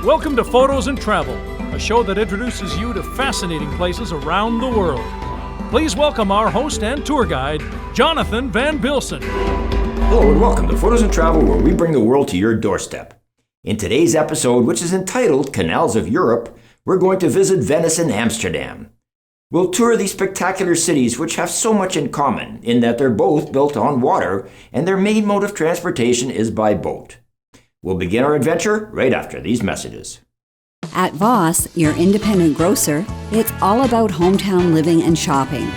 Welcome to photosNtravel, a show that introduces you to fascinating places around the world. Please welcome our host and tour guide, Jonathan van Bilsen. Hello and welcome to photosNtravel, where we bring the world to your doorstep. In today's episode, which is entitled Canals of Europe, we're going to visit Venice and Amsterdam. We'll tour these spectacular cities which have so much in common in that they're both built on water and their main mode of transportation is by boat. We'll begin our adventure right after these messages. At Voss, your independent grocer, it's all about hometown living and shopping.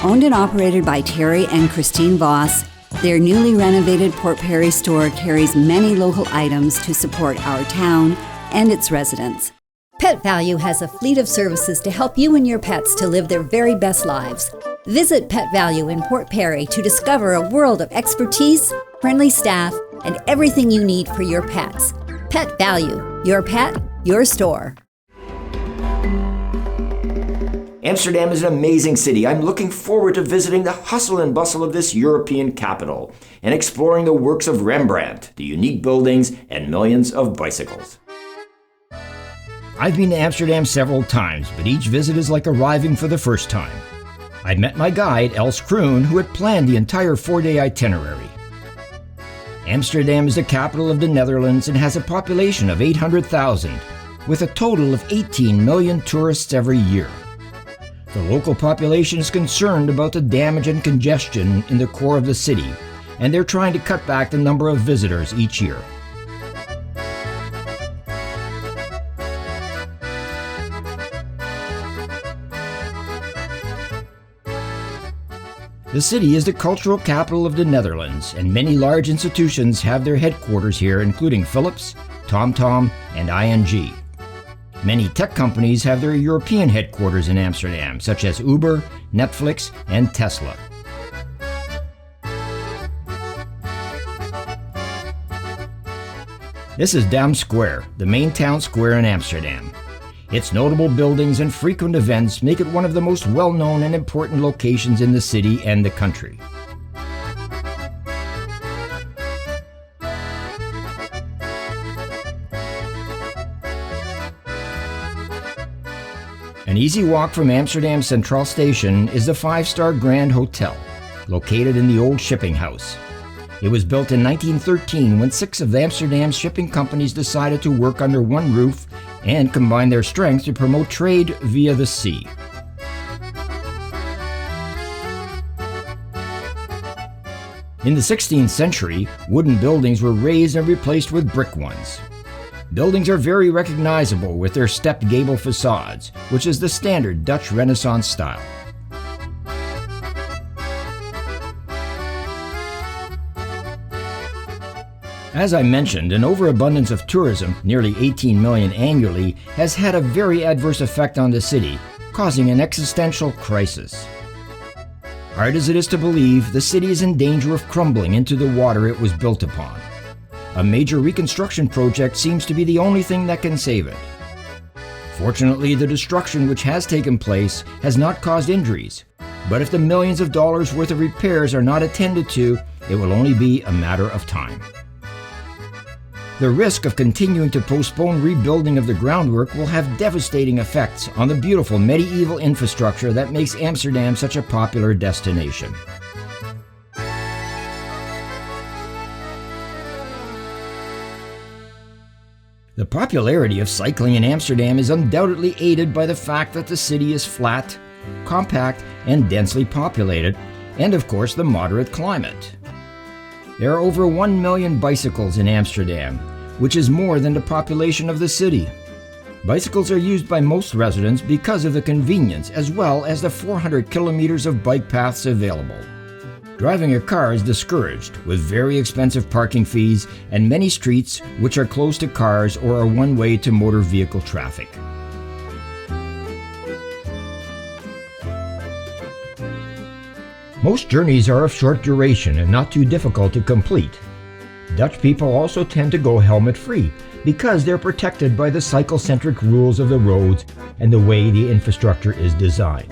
Owned and operated by Terry and Christine Voss, their newly renovated Port Perry store carries many local items to support our town and its residents. Pet Value has a fleet of services to help you and your pets to live their very best lives. Visit Pet Value in Port Perry to discover a world of expertise, friendly staff, and everything you need for your pets. Pet Value, your pet, your store. Amsterdam is an amazing city. I'm looking forward to visiting the hustle and bustle of this European capital and exploring the works of Rembrandt, the unique buildings, and millions of bicycles. I've been to Amsterdam several times, but each visit is like arriving for the first time. I met my guide, Els Kroon, who had planned the entire 4-day itinerary. Amsterdam is the capital of the Netherlands and has a population of 800,000, with a total of 18 million tourists every year. The local population is concerned about the damage and congestion in the core of the city, and they're trying to cut back the number of visitors each year. The city is the cultural capital of the Netherlands, and many large institutions have their headquarters here, including Philips, TomTom, and ING. Many tech companies have their European headquarters in Amsterdam, such as Uber, Netflix, and Tesla. This is Dam Square, the main town square in Amsterdam. Its notable buildings and frequent events make it one of the most well-known and important locations in the city and the country. An easy walk from Amsterdam Central Station is the 5-star Grand Hotel, located in the old shipping house. It was built in 1913 when 6 of Amsterdam's shipping companies decided to work under one roof and combine their strength to promote trade via the sea. In the 16th century, wooden buildings were raised and replaced with brick ones. Buildings are very recognizable with their stepped gable facades, which is the standard Dutch Renaissance style. As I mentioned, an overabundance of tourism, nearly 18 million annually, has had a very adverse effect on the city, causing an existential crisis. Hard as it is to believe, the city is in danger of crumbling into the water it was built upon. A major reconstruction project seems to be the only thing that can save it. Fortunately, the destruction which has taken place has not caused injuries, but if the millions of dollars worth of repairs are not attended to, it will only be a matter of time. The risk of continuing to postpone rebuilding of the groundwork will have devastating effects on the beautiful medieval infrastructure that makes Amsterdam such a popular destination. The popularity of cycling in Amsterdam is undoubtedly aided by the fact that the city is flat, compact, and densely populated, and of course the moderate climate. There are over 1 million bicycles in Amsterdam, which is more than the population of the city. Bicycles are used by most residents because of the convenience as well as the 400 kilometers of bike paths available. Driving a car is discouraged, with very expensive parking fees and many streets which are closed to cars or are one-way to motor vehicle traffic. Most journeys are of short duration and not too difficult to complete. Dutch people also tend to go helmet-free because they're protected by the cycle-centric rules of the roads and the way the infrastructure is designed.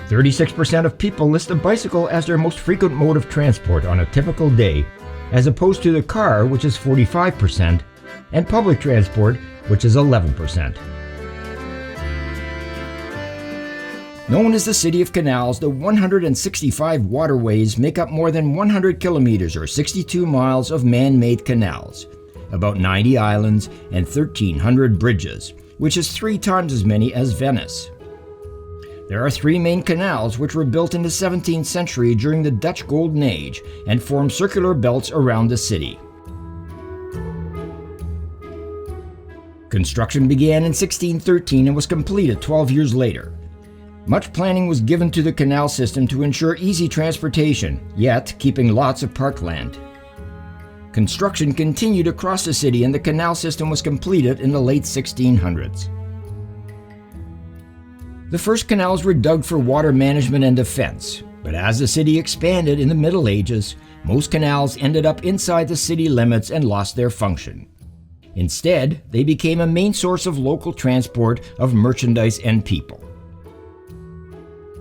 36% of people list a bicycle as their most frequent mode of transport on a typical day, as opposed to the car, which is 45%, and public transport, which is 11%. Known as the City of Canals, the 165 waterways make up more than 100 kilometers or 62 miles of man-made canals, about 90 islands and 1,300 bridges, which is 3 times as many as Venice. There are 3 main canals which were built in the 17th century during the Dutch Golden Age and form circular belts around the city. Construction began in 1613 and was completed 12 years later. Much planning was given to the canal system to ensure easy transportation, yet keeping lots of parkland. Construction continued across the city and the canal system was completed in the late 1600s. The first canals were dug for water management and defense, but as the city expanded in the Middle Ages, most canals ended up inside the city limits and lost their function. Instead, they became a main source of local transport of merchandise and people.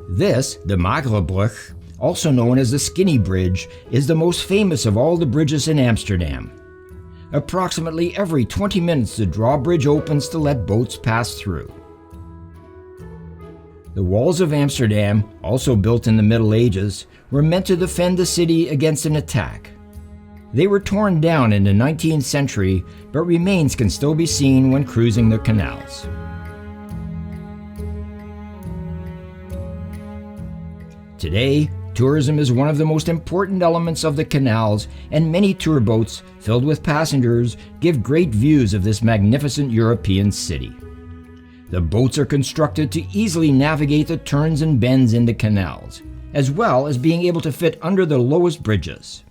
This, the Maagrebrug, also known as the Skinny Bridge, is the most famous of all the bridges in Amsterdam. Approximately every 20 minutes the drawbridge opens to let boats pass through. The walls of Amsterdam, also built in the Middle Ages, were meant to defend the city against an attack. They were torn down in the 19th century, but remains can still be seen when cruising the canals. Today, tourism is one of the most important elements of the canals, and many tour boats filled with passengers give great views of this magnificent European city. The boats are constructed to easily navigate the turns and bends in the canals, as well as being able to fit under the lowest bridges.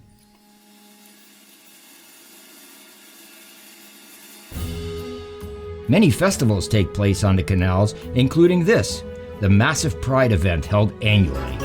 Many festivals take place on the canals, including this, the massive Pride event held annually.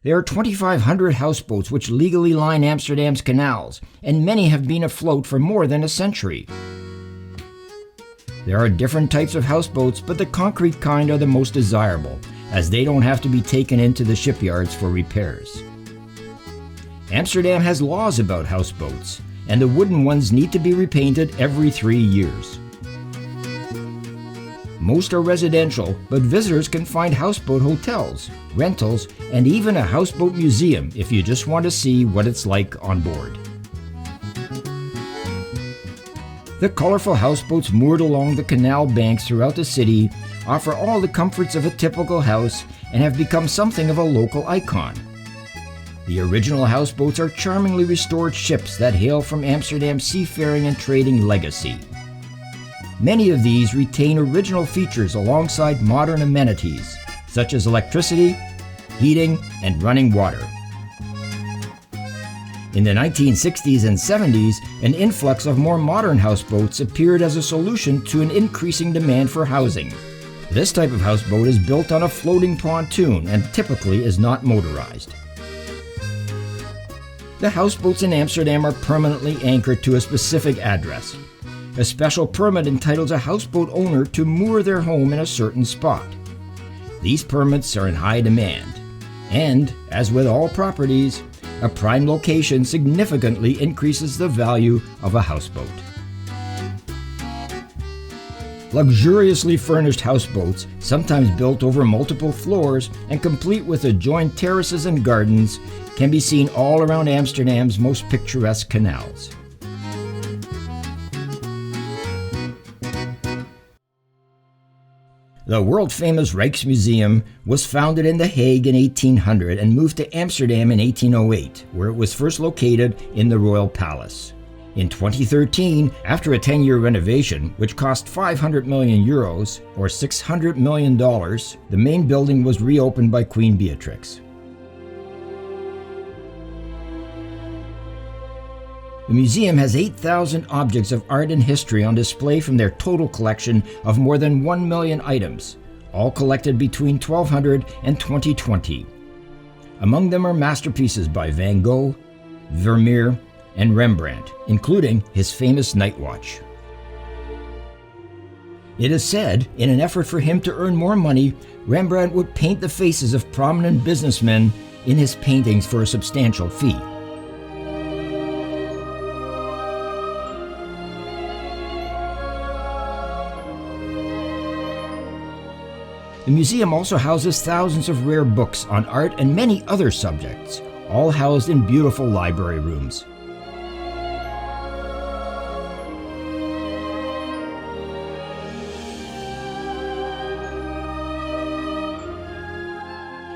There are 2,500 houseboats which legally line Amsterdam's canals, and many have been afloat for more than a century. There are different types of houseboats, but the concrete kind are the most desirable, as they don't have to be taken into the shipyards for repairs. Amsterdam has laws about houseboats, and the wooden ones need to be repainted every 3 years. Most are residential, but visitors can find houseboat hotels, rentals, and even a houseboat museum if you just want to see what it's like on board. The colorful houseboats moored along the canal banks throughout the city offer all the comforts of a typical house and have become something of a local icon. The original houseboats are charmingly restored ships that hail from Amsterdam's seafaring and trading legacy. Many of these retain original features alongside modern amenities, such as electricity, heating, and running water. In the 1960s and 70s, an influx of more modern houseboats appeared as a solution to an increasing demand for housing. This type of houseboat is built on a floating pontoon and typically is not motorized. The houseboats in Amsterdam are permanently anchored to a specific address. A special permit entitles a houseboat owner to moor their home in a certain spot. These permits are in high demand, and, as with all properties, a prime location significantly increases the value of a houseboat. Luxuriously furnished houseboats, sometimes built over multiple floors and complete with adjoined terraces and gardens, can be seen all around Amsterdam's most picturesque canals. The world-famous Rijksmuseum was founded in The Hague in 1800 and moved to Amsterdam in 1808, where it was first located in the Royal Palace. In 2013, after a 10-year renovation, which cost €500 million, or $600 million, the main building was reopened by Queen Beatrix. The museum has 8,000 objects of art and history on display from their total collection of more than 1 million items, all collected between 1200 and 2020. Among them are masterpieces by Van Gogh, Vermeer, and Rembrandt, including his famous Night Watch. It is said, in an effort for him to earn more money, Rembrandt would paint the faces of prominent businessmen in his paintings for a substantial fee. The museum also houses thousands of rare books on art and many other subjects, all housed in beautiful library rooms.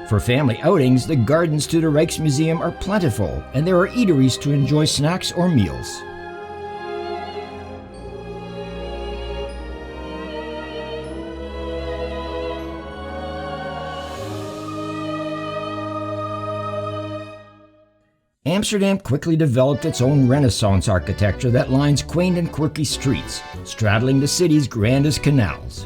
For family outings, the gardens to the Rijksmuseum are plentiful, and there are eateries to enjoy snacks or meals. Amsterdam quickly developed its own Renaissance architecture that lines quaint and quirky streets, straddling the city's grandest canals.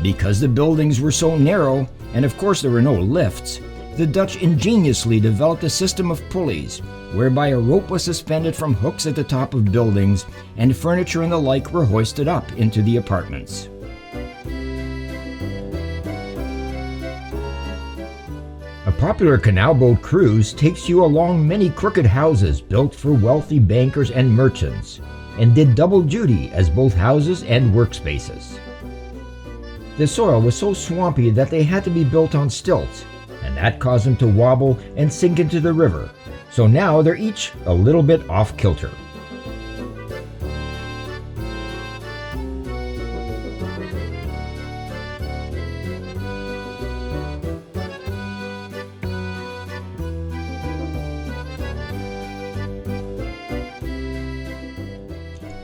Because the buildings were so narrow, and of course there were no lifts, the Dutch ingeniously developed a system of pulleys, whereby a rope was suspended from hooks at the top of buildings, and furniture and the like were hoisted up into the apartments. A popular canal boat cruise takes you along many crooked houses built for wealthy bankers and merchants, and did double duty as both houses and workspaces. The soil was so swampy that they had to be built on stilts, and that caused them to wobble and sink into the river, so now they're each a little bit off kilter.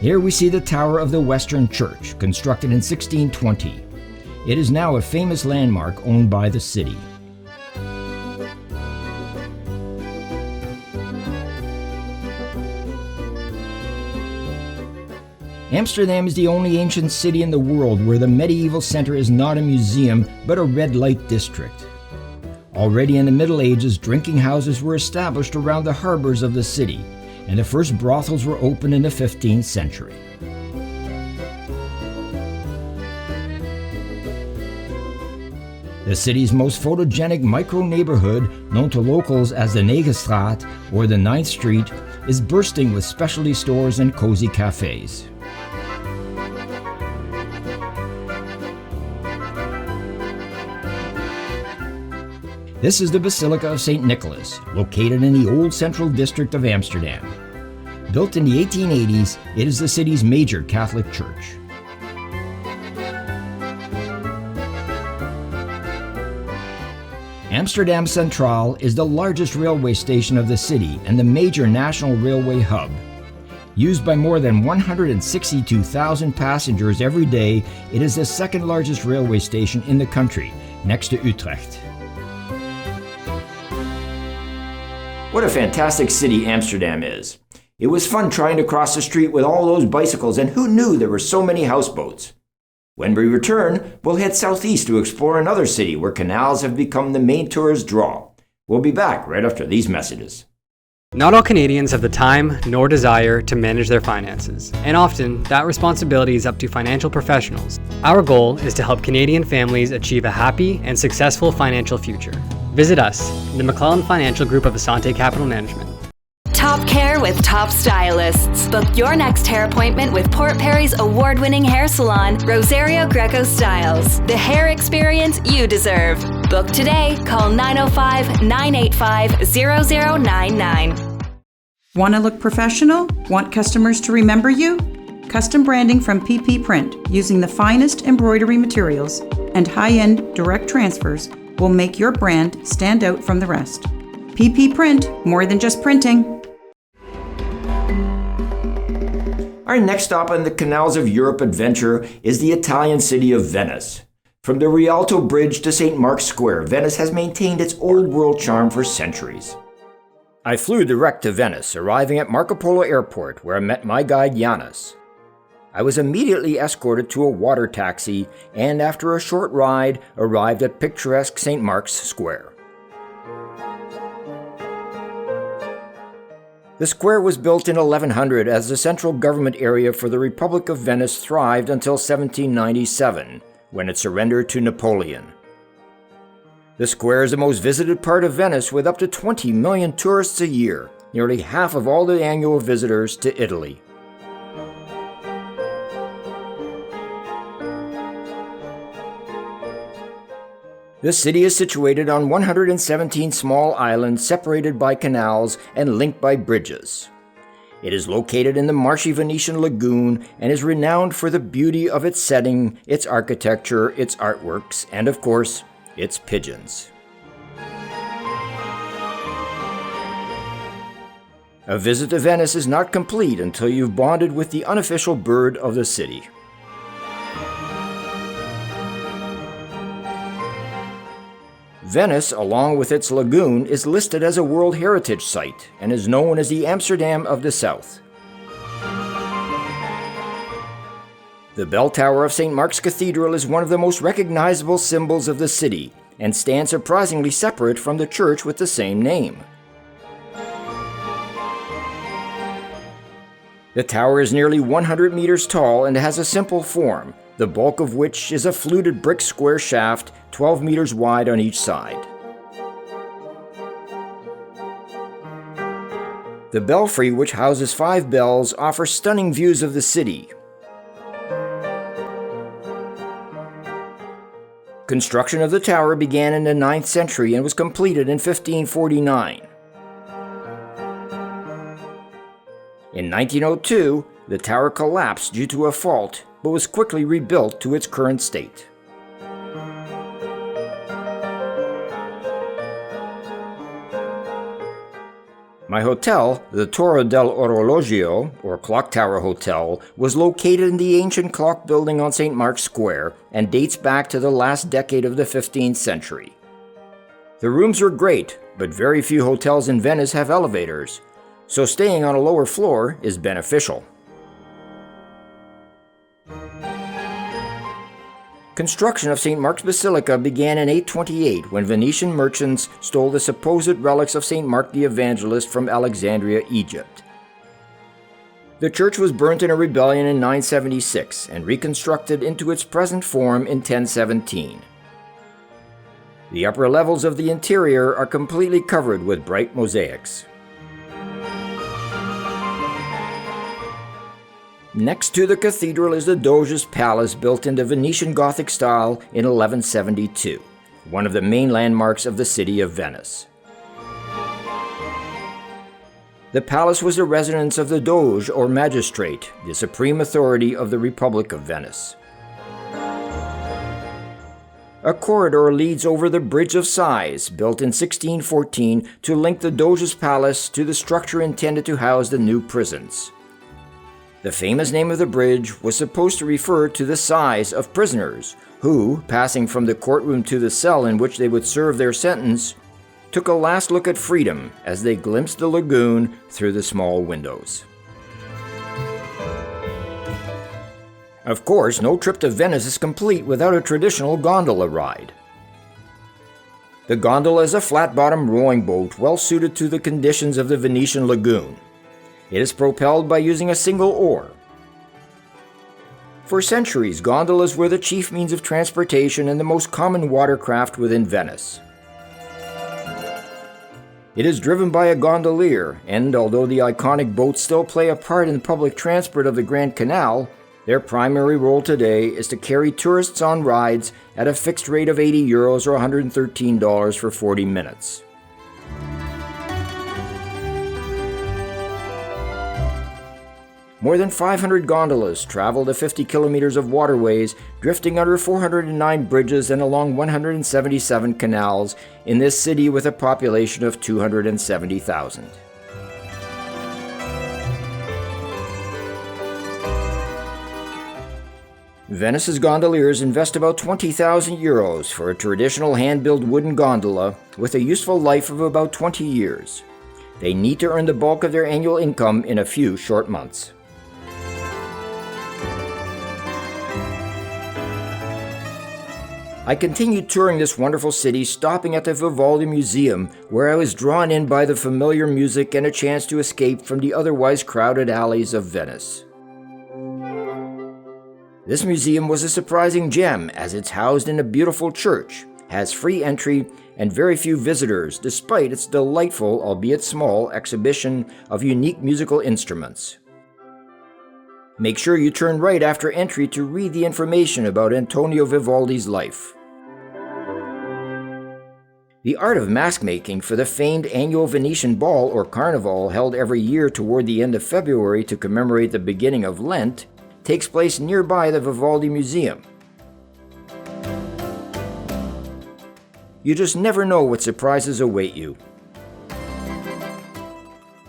Here we see the tower of the Western Church, constructed in 1620. It is now a famous landmark owned by the city. Amsterdam is the only ancient city in the world where the medieval center is not a museum but a red light district. Already in the Middle Ages, drinking houses were established around the harbors of the city, and the first brothels were opened in the 15th century. The city's most photogenic micro-neighborhood, known to locals as the Negenstraat or the 9th Street, is bursting with specialty stores and cozy cafes. This is the Basilica of St. Nicholas, located in the old central district of Amsterdam. Built in the 1880s, it is the city's major Catholic church. Amsterdam Centraal is the largest railway station of the city and the major national railway hub. Used by more than 162,000 passengers every day, it is the second largest railway station in the country, next to Utrecht. What a fantastic city Amsterdam is. It was fun trying to cross the street with all those bicycles, and who knew there were so many houseboats? When we return, we'll head southeast to explore another city where canals have become the main tourist draw. We'll be back right after these messages. Not all Canadians have the time nor desire to manage their finances, and often that responsibility is up to financial professionals. Our goal is to help Canadian families achieve a happy and successful financial future. Visit us, the McClellan Financial Group of Asante Capital Management. Top care with top stylists. Book your next hair appointment with Port Perry's award-winning hair salon, Rosario Greco Styles. The hair experience you deserve. Book today. Call 905-985-0099. Want to look professional? Want customers to remember you? Custom branding from PP Print using the finest embroidery materials and high-end direct transfers will make your brand stand out from the rest. PP Print, more than just printing. Our next stop on the Canals of Europe adventure is the Italian city of Venice. From the Rialto Bridge to St. Mark's Square, Venice has maintained its old world charm for centuries. I flew direct to Venice, arriving at Marco Polo Airport, where I met my guide Janis. I was immediately escorted to a water taxi and after a short ride arrived at picturesque St. Mark's Square. The square was built in 1100 as the central government area for the Republic of Venice thrived until 1797, when it surrendered to Napoleon. The square is the most visited part of Venice with up to 20 million tourists a year, nearly half of all the annual visitors to Italy. The city is situated on 117 small islands separated by canals and linked by bridges. It is located in the marshy Venetian lagoon and is renowned for the beauty of its setting, its architecture, its artworks, and of course, its pigeons. A visit to Venice is not complete until you've bonded with the unofficial bird of the city. Venice, along with its lagoon, is listed as a World Heritage Site and is known as the Amsterdam of the South. The bell tower of St. Mark's Cathedral is one of the most recognizable symbols of the city and stands surprisingly separate from the church with the same name. The tower is nearly 100 meters tall and has a simple form, the bulk of which is a fluted brick square shaft 12 meters wide on each side. The belfry, which houses 5 bells, offers stunning views of the city. Construction of the tower began in the 9th century and was completed in 1549. In 1902, the tower collapsed due to a fault, but was quickly rebuilt to its current state. My hotel, the Torre dell'Orologio, or Clock Tower Hotel, was located in the ancient clock building on St. Mark's Square and dates back to the last decade of the 15th century. The rooms are great, but very few hotels in Venice have elevators, so staying on a lower floor is beneficial. Construction of St. Mark's Basilica began in 828 when Venetian merchants stole the supposed relics of St. Mark the Evangelist from Alexandria, Egypt. The church was burnt in a rebellion in 976 and reconstructed into its present form in 1017. The upper levels of the interior are completely covered with bright mosaics. Next to the cathedral is the Doge's Palace, built in the Venetian Gothic style in 1172, one of the main landmarks of the city of Venice. The palace was the residence of the Doge, or magistrate, the supreme authority of the Republic of Venice. A corridor leads over the Bridge of Sighs, built in 1614 to link the Doge's Palace to the structure intended to house the new prisons. The famous name of the bridge was supposed to refer to the sighs of prisoners who, passing from the courtroom to the cell in which they would serve their sentence, took a last look at freedom as they glimpsed the lagoon through the small windows. Of course, no trip to Venice is complete without a traditional gondola ride. The gondola is a flat-bottom rowing boat well suited to the conditions of the Venetian lagoon. It is propelled by using a single oar. For centuries, gondolas were the chief means of transportation and the most common watercraft within Venice. It is driven by a gondolier, and although the iconic boats still play a part in the public transport of the Grand Canal, their primary role today is to carry tourists on rides at a fixed rate of €80 or $113 for 40 minutes. More than 500 gondolas travel the 50 kilometers of waterways, drifting under 409 bridges and along 177 canals in this city with a population of 270,000. Venice's gondoliers invest about €20,000 for a traditional hand-built wooden gondola with a useful life of about 20 years. They need to earn the bulk of their annual income in a few short months. I continued touring this wonderful city, stopping at the Vivaldi Museum, where I was drawn in by the familiar music and a chance to escape from the otherwise crowded alleys of Venice. This museum was a surprising gem, as it's housed in a beautiful church, has free entry, and very few visitors, despite its delightful, albeit small, exhibition of unique musical instruments. Make sure you turn right after entry to read the information about Antonio Vivaldi's life. The art of mask making for the famed annual Venetian ball or carnival, held every year toward the end of February to commemorate the beginning of Lent, takes place nearby the Vivaldi Museum. You just never know what surprises await you.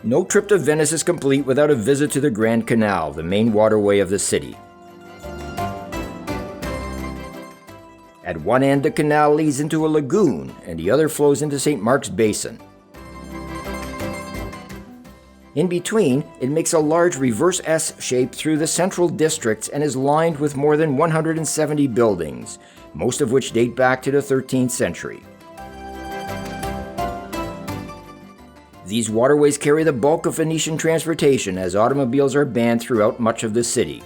No trip to Venice is complete without a visit to the Grand Canal, the main waterway of the city. At one end, the canal leads into a lagoon, and the other flows into St. Mark's Basin. In between, it makes a large reverse S shape through the central districts and is lined with more than 170 buildings, most of which date back to the 13th century. These waterways carry the bulk of Venetian transportation, as automobiles are banned throughout much of the city.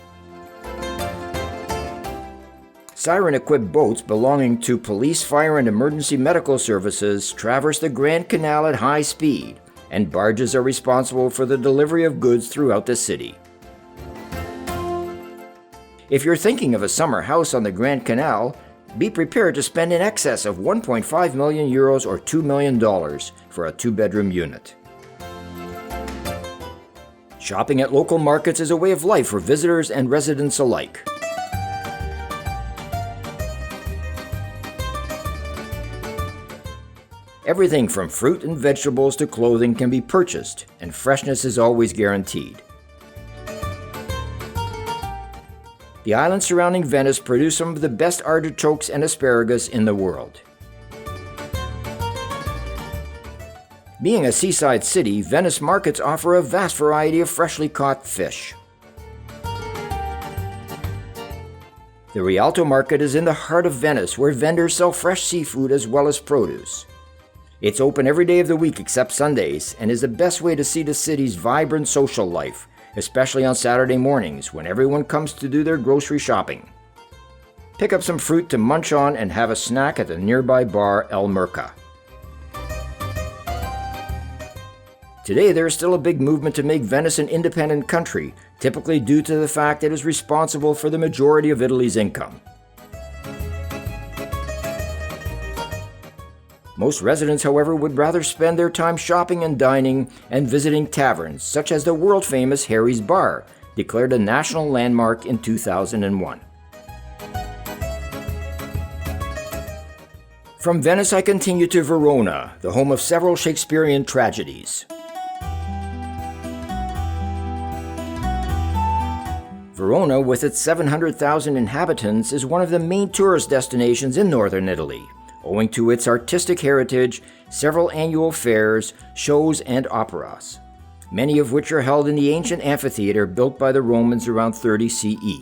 Siren-equipped boats belonging to police, fire, and emergency medical services traverse the Grand Canal at high speed, and barges are responsible for the delivery of goods throughout the city. If you're thinking of a summer house on the Grand Canal, be prepared to spend in excess of 1.5 million euros or $2 million for a two-bedroom unit. Shopping at local markets is a way of life for visitors and residents alike. Everything from fruit and vegetables to clothing can be purchased, and freshness is always guaranteed. The islands surrounding Venice produce some of the best artichokes and asparagus in the world. Being a seaside city, Venice markets offer a vast variety of freshly caught fish. The Rialto Market is in the heart of Venice, where vendors sell fresh seafood as well as produce. It's open every day of the week except Sundays, and is the best way to see the city's vibrant social life, especially on Saturday mornings when everyone comes to do their grocery shopping. Pick up some fruit to munch on and have a snack at the nearby bar El Merca. Today, there is still a big movement to make Venice an independent country, typically due to the fact it is responsible for the majority of Italy's income. Most residents, however, would rather spend their time shopping and dining and visiting taverns, such as the world-famous Harry's Bar, declared a national landmark in 2001. From Venice, I continue to Verona, the home of several Shakespearean tragedies. Verona, with its 700,000 inhabitants, is one of the main tourist destinations in northern Italy, owing to its artistic heritage, several annual fairs, shows, and operas, many of which are held in the ancient amphitheater built by the Romans around 30 CE.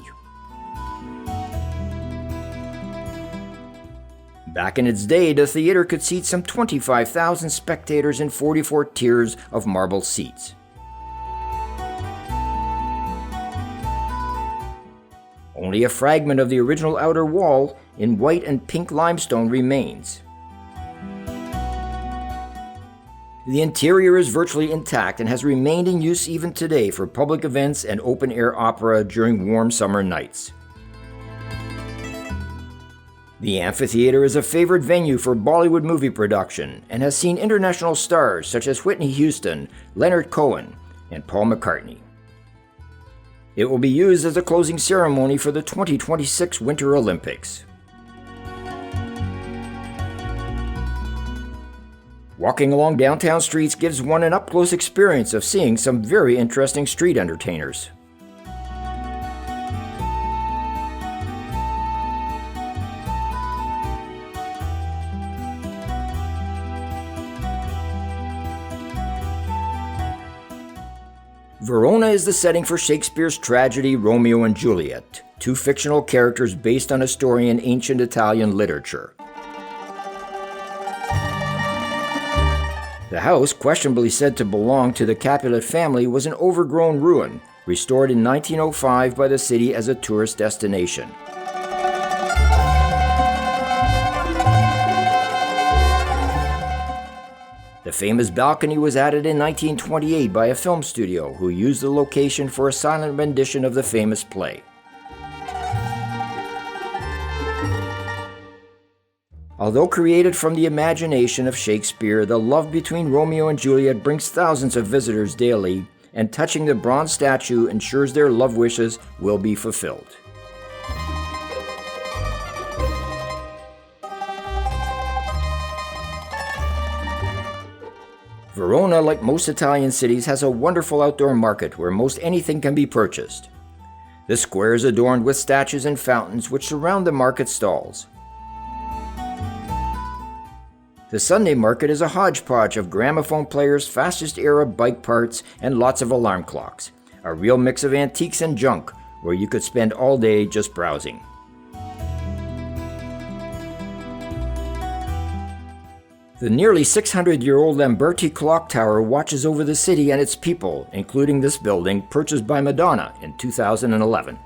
Back in its day, the theater could seat some 25,000 spectators in 44 tiers of marble seats. Only a fragment of the original outer wall in white and pink limestone remains. The interior is virtually intact and has remained in use even today for public events and open-air opera during warm summer nights. The amphitheater is a favorite venue for Bollywood movie production and has seen international stars such as Whitney Houston, Leonard Cohen, and Paul McCartney. It will be used as a closing ceremony for the 2026 Winter Olympics. Walking along downtown streets gives one an up-close experience of seeing some very interesting street entertainers. Verona is the setting for Shakespeare's tragedy Romeo and Juliet, two fictional characters based on a story in ancient Italian literature. The house, questionably said to belong to the Capulet family, was an overgrown ruin, restored in 1905 by the city as a tourist destination. The famous balcony was added in 1928 by a film studio who used the location for a silent rendition of the famous play. Although created from the imagination of Shakespeare, the love between Romeo and Juliet brings thousands of visitors daily, and touching the bronze statue ensures their love wishes will be fulfilled. Verona, like most Italian cities, has a wonderful outdoor market where most anything can be purchased. The square is adorned with statues and fountains which surround the market stalls. The Sunday market is a hodgepodge of gramophone players, fastest era bike parts, and lots of alarm clocks. A real mix of antiques and junk, where you could spend all day just browsing. The nearly 600-year-old Lamberti clock tower watches over the city and its people, including this building, purchased by Madonna in 2011.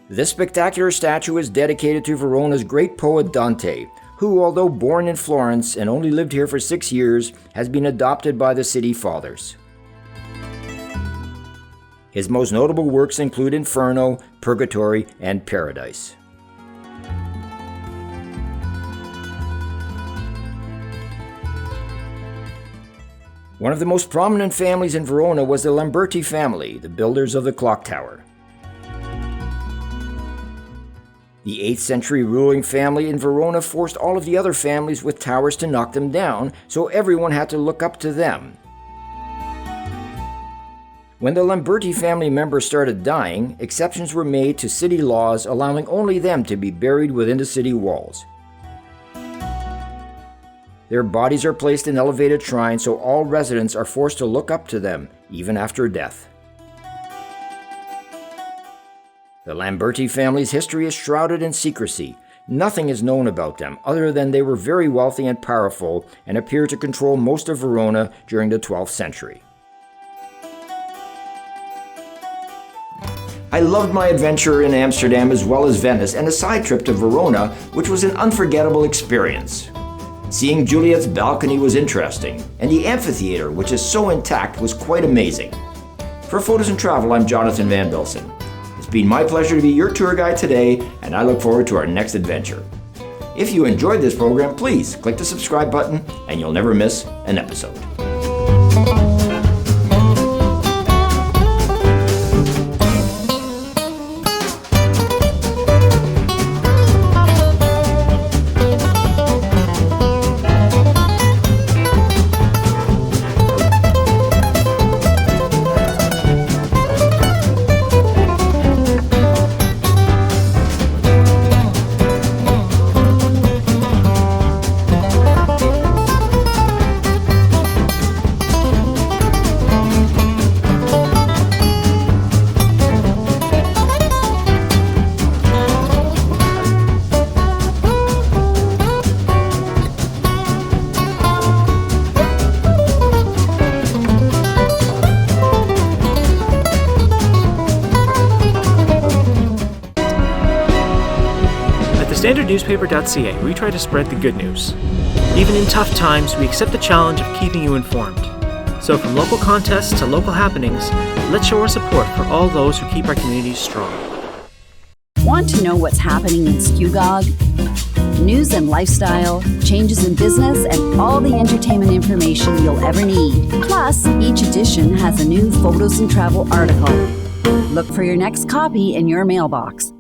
This spectacular statue is dedicated to Verona's great poet Dante, who, although born in Florence and only lived here for 6 years, has been adopted by the city fathers. His most notable works include Inferno, Purgatory, and Paradise. One of the most prominent families in Verona was the Lamberti family, the builders of the clock tower. The 8th century ruling family in Verona forced all of the other families with towers to knock them down, so everyone had to look up to them. When the Lamberti family members started dying, exceptions were made to city laws allowing only them to be buried within the city walls. Their bodies are placed in elevated shrines so all residents are forced to look up to them, even after death. The Lamberti family's history is shrouded in secrecy. Nothing is known about them other than they were very wealthy and powerful and appear to control most of Verona during the 12th century. I loved my adventure in Amsterdam as well as Venice and a side trip to Verona, which was an unforgettable experience. Seeing Juliet's balcony was interesting, and the amphitheater, which is so intact, was quite amazing. For Photos and Travel, I'm Jonathan van Bilsen. It's been my pleasure to be your tour guide today, and I look forward to our next adventure. If you enjoyed this program, please click the subscribe button, and you'll never miss an episode. StandardNewspaper.ca, we try to spread the good news. Even in tough times, we accept the challenge of keeping you informed. So from local contests to local happenings, let's show our support for all those who keep our communities strong. Want to know what's happening in Skugog? News and lifestyle, changes in business, and all the entertainment information you'll ever need. Plus, each edition has a new Photos and Travel article. Look for your next copy in your mailbox.